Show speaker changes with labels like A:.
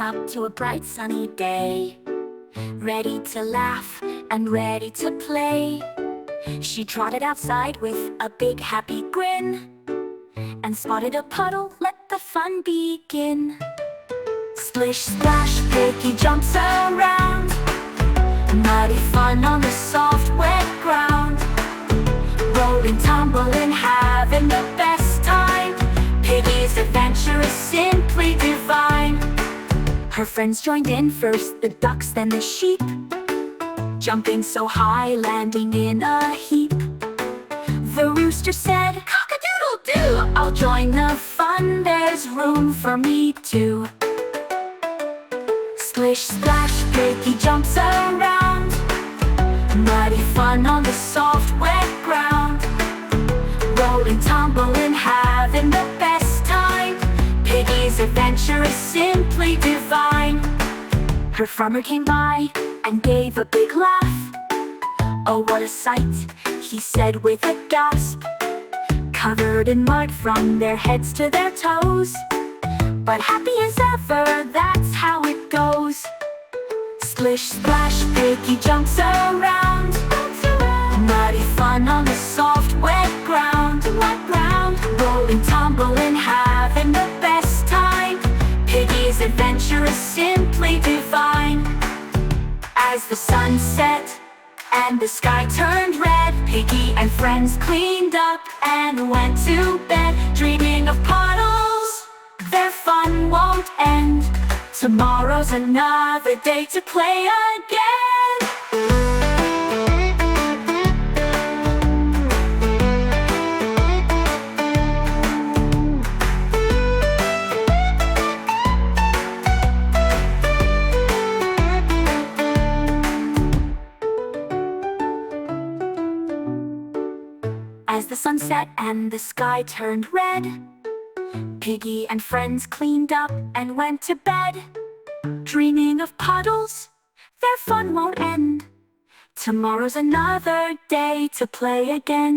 A: up to a bright sunny day, ready to laugh and ready to play. She trotted outside with a big happy grin and spotted a puddle. Let the fun begin. Splish splash, Piggy jumps around, muddy fun on the soft wet ground. Rolling, tumbling, having the best time. Piggy's adventure is simply divine. Her friends joined in first, the ducks then the sheep, jumping so high, landing in a heap. The rooster said, "Cock-a-doodle-doo, I'll join the fun, there's room for me too." Splish splash, Piggy jumps around, muddy fun on the soft wet ground. Rolling, tumbling, having the best time. Piggy's adventure is simply divine. Her farmer came by and gave a big laugh. "Oh, what a sight," he said with a gasp. Covered in mud from their heads to their toes, but happy as ever, that's how it goes. Splish splash, Piggy jumps around, muddy fun on the soft wet ground. Rolling, tumbling, having the best time. Piggy's adventure is simply divine. As the sun set and the sky turned red, Piggy and friends cleaned up and went to bed, dreaming of puddles. Their fun won't end. Tomorrow's another day to play again. As the sun set and the sky turned red, Piggy and friends cleaned up and went to bed, dreaming of puddles. Their fun won't end. Tomorrow's another day to play again.